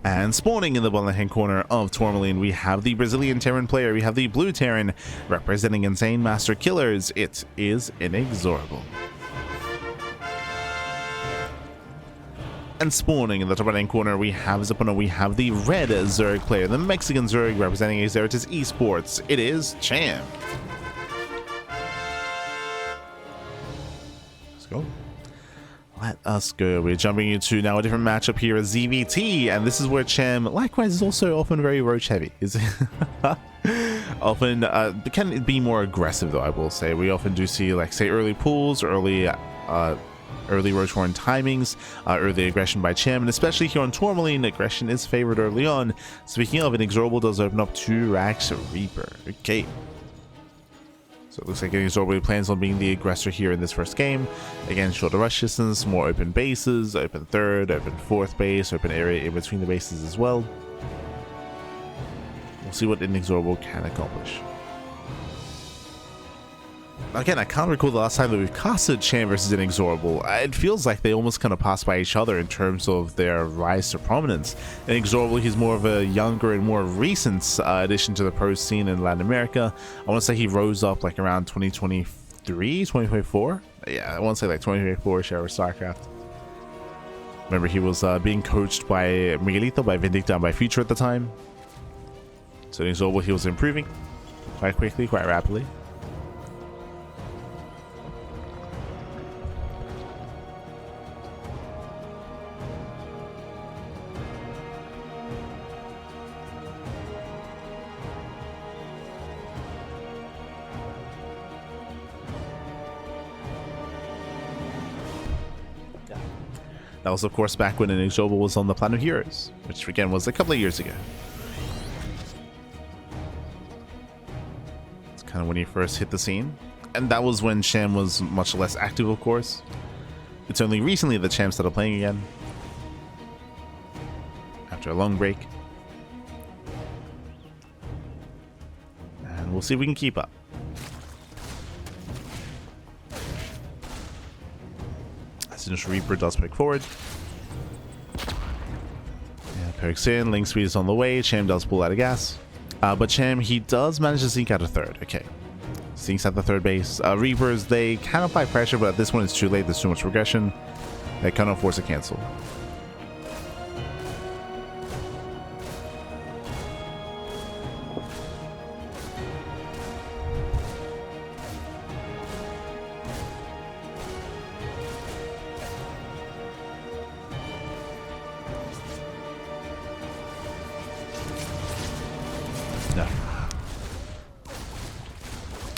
And spawning in the bottom hand corner of Tourmaline, we have the Brazilian Terran player. We have the blue Terran representing Insane Master Killers. It is INexorable. And spawning in the top right hand corner, we have his opponent. We have the red Zerg player, the Mexican Zerg representing ZvT Esports. It is Cham. Let's go. Let us go. We're jumping into now a different matchup here at ZvT, and this is where Cham, likewise, is also often very roach heavy. Is often can be more aggressive, though. I will say we often do see, like, say, early pulls, early roach horn timings, early aggression by Cham, and especially here on Tourmaline, aggression is favored early on. Speaking of, INexorable does open up 2 racks of Reaper. Okay. So it looks like INexorable plans on being the aggressor here in this first game. Again, shorter rush distance, more open bases, open third, open fourth base, open area in between the bases as well. We'll see what INexorable can accomplish. Again, I can't recall the last time that we've casted Cham versus INexorable. It feels like they almost kind of pass by each other in terms of their rise to prominence. INexorable, he's more of a younger and more recent addition to the pro scene in Latin America. I want to say he rose up like around 2023, 2024. Yeah, I want to say like 2024 share with StarCraft. Remember, he was being coached by Miguelito, by Vindicta, and by Future at the time. So INexorable, he was improving quite quickly, quite rapidly. That was, of course, back when INexorable was on the Planet of Heroes, which again was a couple of years ago. It's kind of when he first hit the scene, and that was when Cham was much less active, of course. It's only recently that Cham started playing again, after a long break. And we'll see if we can keep up. Initial Reaper does pick forward. Yeah, pokes in. Link speed is on the way. Cham does pull out of gas. But Cham, he does manage to sink out a third. Okay. Sinks at the third base. Reapers, they can apply pressure, but at this point it's too late. There's too much progression. They cannot force a cancel.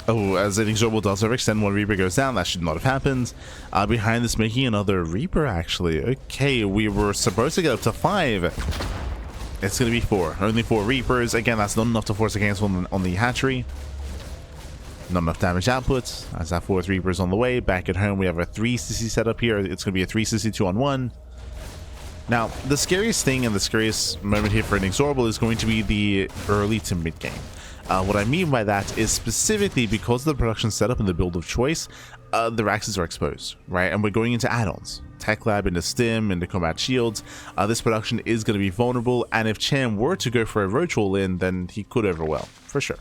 Oh, as INexorable does overextend, one Reaper goes down. That should not have happened. Behind this, making another Reaper, actually. Okay, we were supposed to get up to 5. It's going to be 4. Only 4 Reapers. Again, that's not enough to force a cancel on the hatchery. Not enough damage output. As that 4th Reaper is on the way. Back at home, we have a 3CC setup here. It's going to be a 3CC 2-on-1. Now, the scariest thing and the scariest moment here for INexorable is going to be the early to mid game. What I mean by that is specifically because of the production setup and the build of choice, the Raxes are exposed, right? And we're going into add-ons. Tech Lab, into Stim, into Combat Shields. This production is going to be vulnerable, and if Cham were to go for a Roach All in, then he could overwhelm, for sure.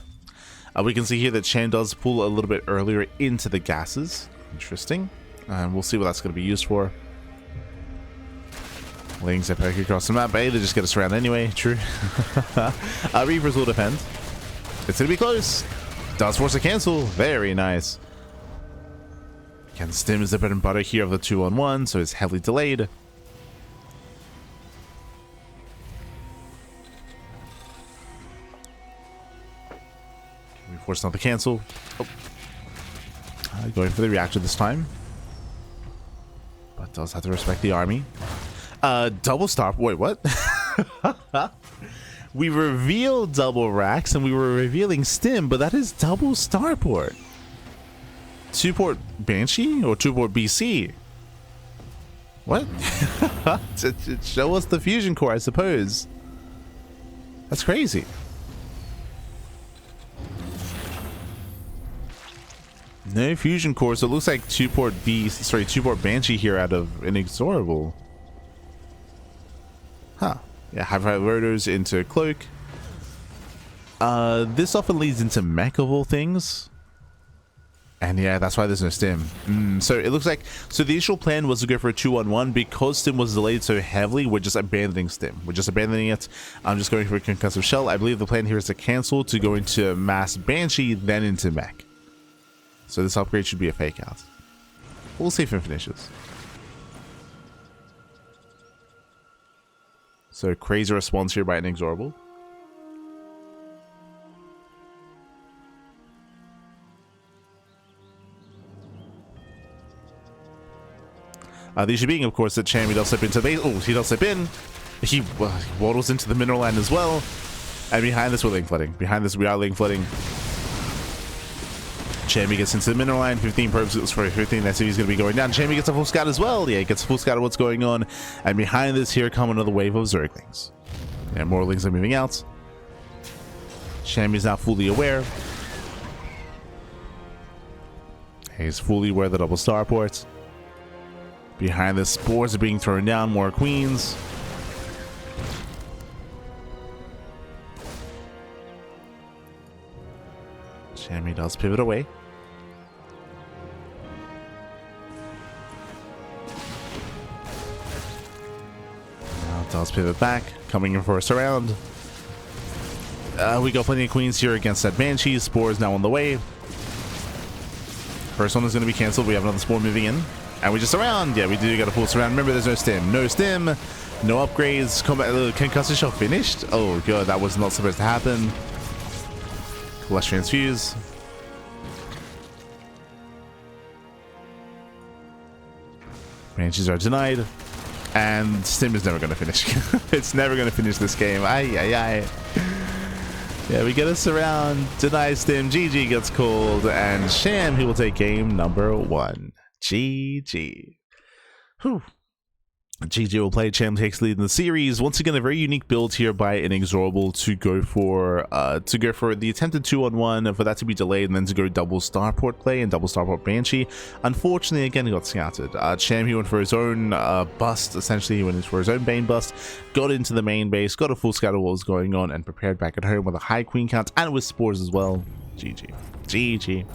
We can see here that Cham does pull a little bit earlier into the gases. Interesting. And we'll see what that's going to be used for. Lings are poking across the map. They just get us around anyway. True. Reapers will defend. It's going to be close. Does force a cancel. Very nice. Again, Stim is the bread and butter here of the 2-on-1, so it's heavily delayed. Can we force not the cancel? Oh. Going for the reactor this time. But does have to respect the army. Double star. Wait, what? We revealed double racks and we were revealing Stim, but that is double starport. 2-port Banshee or 2-port BC? What? Show us the fusion core, I suppose. That's crazy. No fusion core, so it looks like 2-port Banshee here out of INexorable. Huh. Yeah, high rotors into cloak. This often leads into mech of all things. And yeah, that's why there's no stim. So it looks like, so the initial plan was to go for a 2-on-1. Because stim was delayed so heavily, we're just abandoning stim. We're just abandoning it. I'm just going for a concussive shell. I believe the plan here is to cancel to go into mass banshee, then into mech. So this upgrade should be a fake out. We'll see if it finishes. So crazy response here by INexorable. The issue being, of course, that Cham does slip into base. Oh, he does slip in. He waddles into the mineral land as well. And behind this, we're link flooding. Behind this, we are link flooding. Cham gets into the mineral land. 15 probes for 15. That city's going to be going down. Cham gets a full scout as well. Yeah, he gets a full scout of what's going on. And behind this, here come another wave of Zerglings. Yeah, more lings are moving out. Cham is now fully aware. He's fully aware of the double starport. Behind the spores are being thrown down, more queens. Cham does pivot away. Now does pivot back, coming in for a surround. We got plenty of queens here against that banshee. Spore is now on the way. First one is going to be cancelled. We have another spore moving in. And we just surround. Yeah, we do got a full surround. Remember, there's no stim. No stim. No upgrades. Combat. Concussive shell finished? Oh, god. That was not supposed to happen. Let's transfuse. Banshees are denied. And stim is never going to finish. It's never going to finish this game. Ay, ay, ay. Yeah, we get a surround. Deny stim. GG gets called. And Cham, he will take game number 1. GG. Whew. GG will play. Cham takes lead in the series. Once again, a very unique build here by INexorable to go for the attempted 2-on-1, for that to be delayed, and then to go double starport play and double starport banshee. Unfortunately, again, he got scouted. Cham, he went for his own bust. Essentially, he went for his own bane bust, got into the main base, got a full scout of what was going on, and prepared back at home with a high queen count and with spores as well. GG. GG.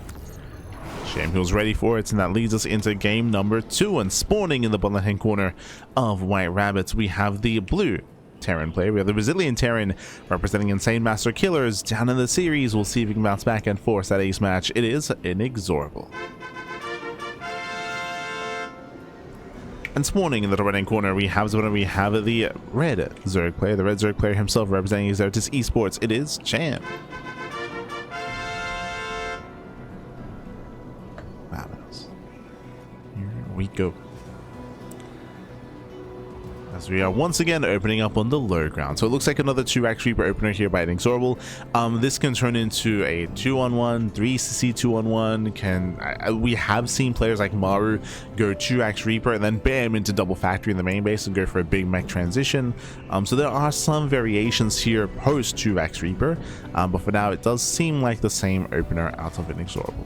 Cham was ready for it, and that leads us into game number 2. And spawning in the bottom left hand corner of White Rabbits, we have the blue Terran player. We have the Brazilian Terran representing Insane Master Killers. Down in the series, we'll see if we can bounce back and force that ace match. It is INexorable. And spawning in the right hand corner, we have the red Zerg player, the red Zerg player himself representing ZvT Esports. It is Cham. We go. As we are once again opening up on the low ground. So it looks like another 2x Reaper opener here by INexorable. This can turn into a 2-on-1, 3cc 2-on-1. We have seen players like Maru go 2x Reaper and then bam into double factory in the main base and go for a big mech transition. So there are some variations here post 2x Reaper, but for now it does seem like the same opener out of INexorable.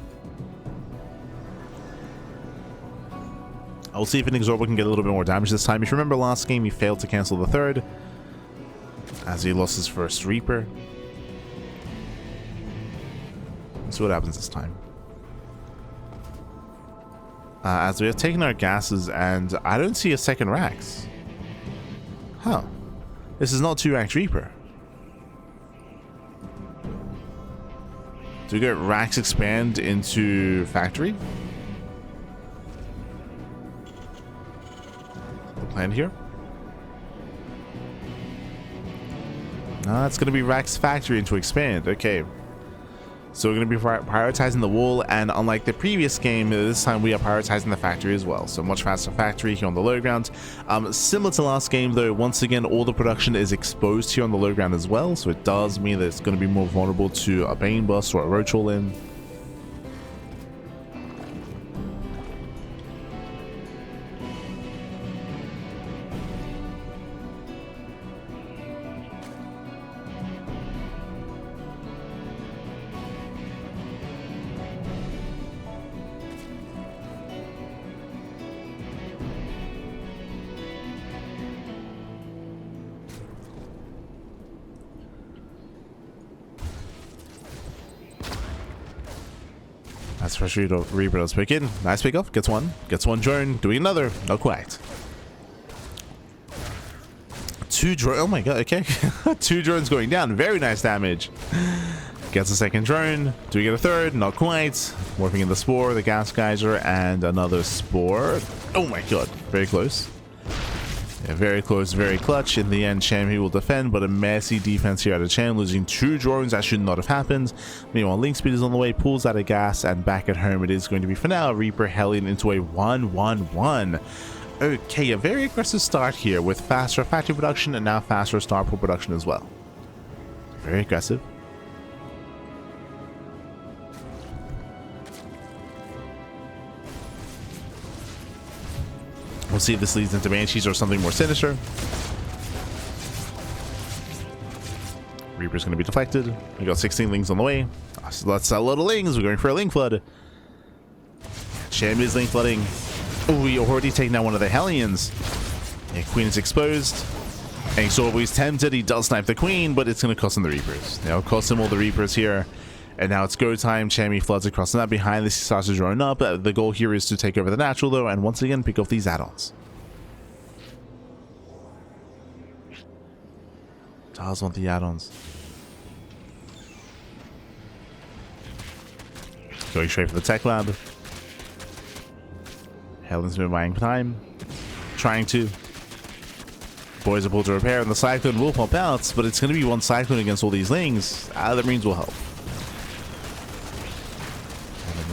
I'll see if INexorable can get a little bit more damage this time. If you remember last game, he failed to cancel the third, as he lost his first Reaper. Let's see what happens this time. As we have taken our gases, and I don't see a second Rax. Huh. This is not 2x Reaper. Do we get Rax expand into factory? Plan here. It's going to be Rax Factory into expand. Okay. So we're going to be prioritizing the wall, and unlike the previous game, this time we are prioritizing the factory as well. So much faster factory here on the low ground. Similar to last game though, once again, all the production is exposed here on the low ground as well. So it does mean that it's going to be more vulnerable to a Bane Bust or a Roach All-In. That's first Reaper does pick in. Nice pick off. Gets one drone. Doing another. Not quite. 2 drone. Oh my god. Okay. 2 drones going down. Very nice damage. Gets a second drone. Do we get a third? Not quite. Warping in the spore, the gas geyser, and another spore. Oh my god. Very close. Yeah, very close, very clutch. In the end, Cham will defend, but a messy defense here out of Cham, losing 2 drones. That should not have happened. Meanwhile, Link Speed is on the way, pulls out of gas, and back at home it is going to be for now. Reaper Hellion into a 1-1-1. Okay, a very aggressive start here with faster factory production and now faster starport production as well. Very aggressive. We'll see if this leads into Banshees or something more sinister. Reaper's going to be deflected. We got 16 Lings on the way. So let's a load of Lings. We're going for a Ling Flood. Cham is Ling Flooding. Oh, we already taken out one of the Hellions. Yeah, Queen is exposed. INexorable is tempted. He does snipe the Queen, but it's going to cost him the Reapers. It'll cost him all the Reapers here. And now it's go time. Cham floods across the map. Behind this, he starts to drone up. The goal here is to take over the natural, though, and once again, pick off these add-ons. Does want the add-ons. Going straight for the tech lab. Helen's been buying time. Trying to. Boys are pulled to repair, and the Cyclone will pop out, but it's going to be one Cyclone against all these Lings. The Marines will help.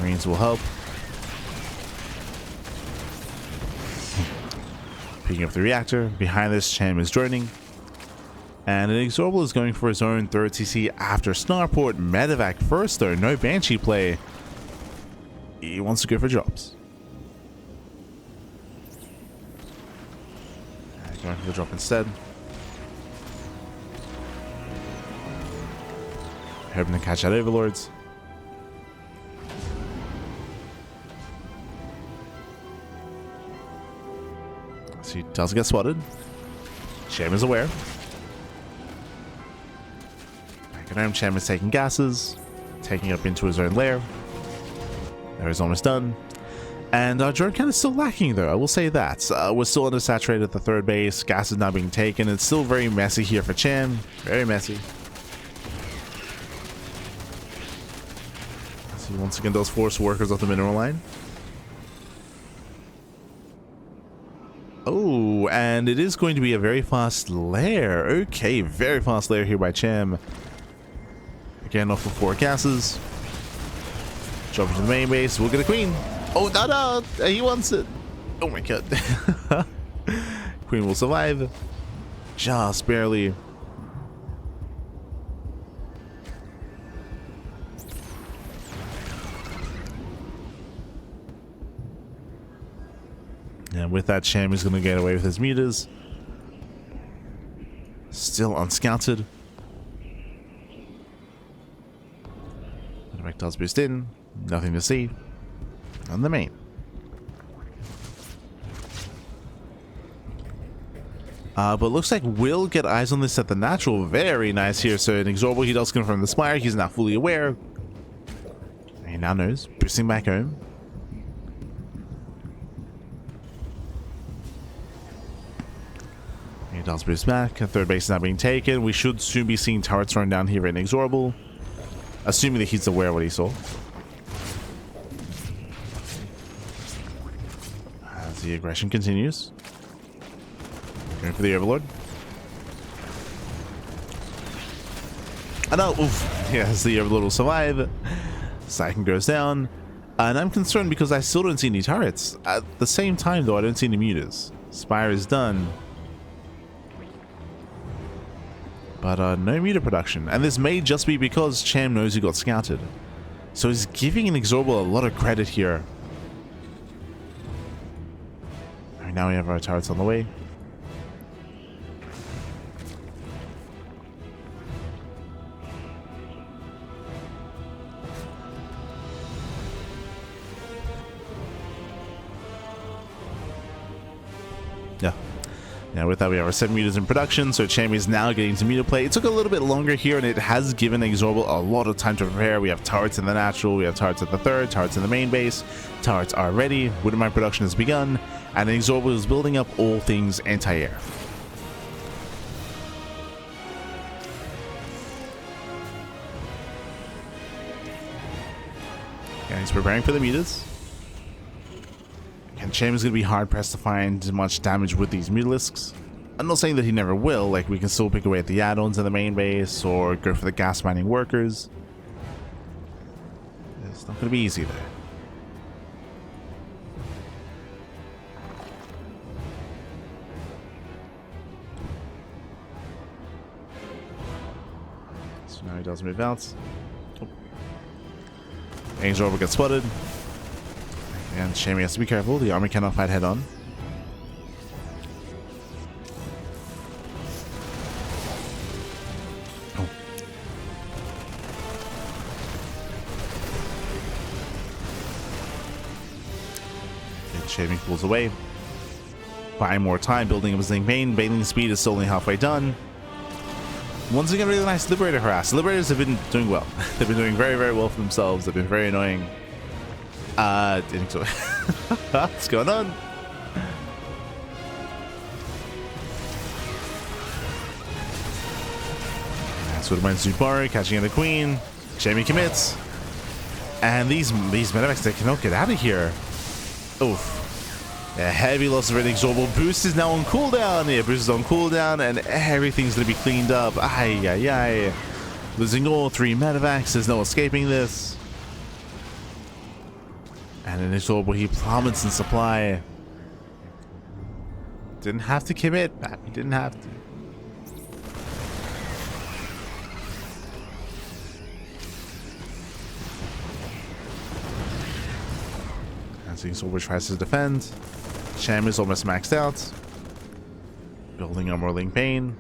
Marines will help. Picking up the reactor. Behind this, Cham is droning. And INexorable is going for his own 3rd CC after Starport. Medevac first, though. No Banshee play. He wants to go for drops. Going for the drop instead. Hoping to catch out Overlords. So he does get spotted. Cham is aware. Back at home, Cham is taking gases, taking up into his own lair. There is almost done. And our drone count is still lacking, though. I will say that. We're still undersaturated at the 3rd base. Gas is not being taken. It's still very messy here for Cham. Very messy. So he once again does force workers off the mineral line. Oh, and it is going to be a very fast lair. Okay, very fast lair here by Cham. Again, off of 4 gases. Jumping to the main base. We'll get a Queen. Oh, no, he wants it. Oh my god. Queen will survive. Just barely. And with that, Cham is going to get away with his meters. Still unscouted. Medevac does boost in. Nothing to see. On the main. But looks like we'll get eyes on this at the natural. Very nice here. So INexorable, he does confirm the Spire. He's now fully aware. He now knows. Boosting back home. He does boost back. 3rd base is now being taken. We should soon be seeing turrets run down here at INexorable. Assuming that he's aware of what he saw. As the aggression continues. Going for the Overlord. No, oof. Yes, the Overlord will survive. Cyclone goes down. And I'm concerned because I still don't see any turrets. At the same time, though, I don't see any mutas. Spire is done. But no meter production. And this may just be because Cham knows he got scouted. So he's giving INexorable a lot of credit here. Right, now we have our turrets on the way. Yeah, And with that, we have our 7 meters in production, so Cham is now getting to meter play. It took a little bit longer here, and it has given INexorable a lot of time to prepare. We have turrets in the natural, we have turrets at the third, turrets in the main base, turrets are ready, Wooden Mine production has begun, and INexorable is building up all things anti-air. And he's preparing for the meters. And Cham is going to be hard-pressed to find much damage with these Mutalisks. I'm not saying that he never will, like we can still pick away at the add-ons in the main base or go for the gas mining workers. It's not going to be easy there. So now he does move out. Oh. INexorable gets spotted. And Cham has to be careful, the army cannot fight head on. Oh. And Cham pulls away. Buying more time, building up his Zinc Bane. Baneling speed is only halfway done. Once again, really nice Liberator harass. Liberators have been doing well. They've been doing very, very well for themselves. They've been very annoying. What's going on? That's what reminds Zubaru catching in the Queen. Cham commits. And these medevacs, they cannot get out of here. Oof. A heavy loss of INexorable. Boost is now on cooldown. Yeah, Boost is on cooldown, and everything's gonna be cleaned up. Ay, ay, ay. Losing all 3 medevacs. There's no escaping this. And INexorable, he plummets in supply. Didn't have to commit, man. He didn't have to. As INexorable tries to defend. Cham is almost maxed out. Building up more Link Bane.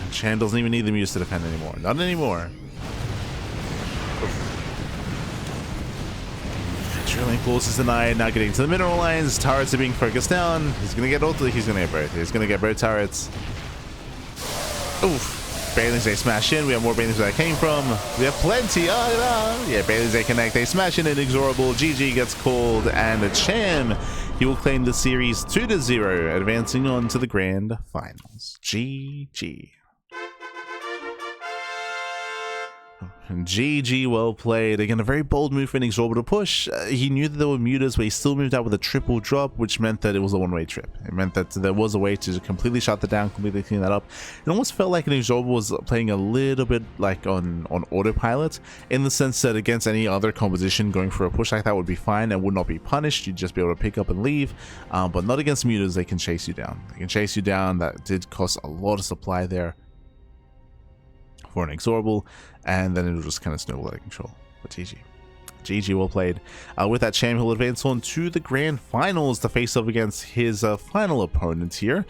And Cham doesn't even need the Muse to defend anymore. Not anymore. Drilling pulse is denied, now getting to the mineral lines, turrets are being focused down. He's gonna get ulti, he's gonna get both. He's gonna get both turrets. Oof. Banelings, they smash in, we have more Banelings where that came from. We have plenty, yeah, Banelings, they connect, they smash in INexorable, GG gets called, and Cham, he will claim the series 2-0, advancing on to the grand finals. GG. GG, well played. Again, a very bold move for INexorable to push. He knew that there were mutas, but he still moved out with a triple drop, which meant that it was a one-way trip. It meant that there was a way to completely shut that down, completely clean that up. It almost felt like INexorable was playing a little bit like on autopilot, in the sense that against any other composition, going for a push like that would be fine and would not be punished. You'd just be able to pick up and leave, but not against mutas. They can chase you down. They can chase you down. That did cost a lot of supply there for INexorable, and then it'll just kind of snowball out of control. But GG. GG, well played. With that, Cham will advance on to the grand finals to face off against his final opponent here.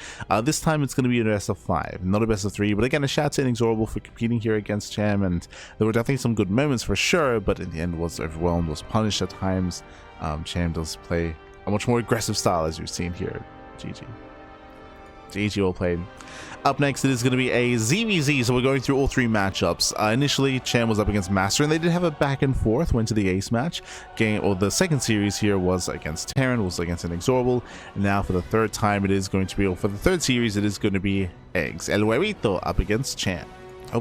This time it's going to be a best of 5, not a best of 3, but again, a shout to INexorable for competing here against Cham, and there were definitely some good moments for sure, but in the end was overwhelmed, was punished at times. Cham does play a much more aggressive style, as you've seen here. GG. GG, well played. Up next, it is going to be a ZvZ, so we're going through all 3 matchups. Initially, Cham was up against Master, and they did have a back and forth, went to the ace match. The second series here was against Terran, was against INexorable. Now for the third time, it is going to be, for the third series, it is going to be Eggs. El Huevito up against Cham.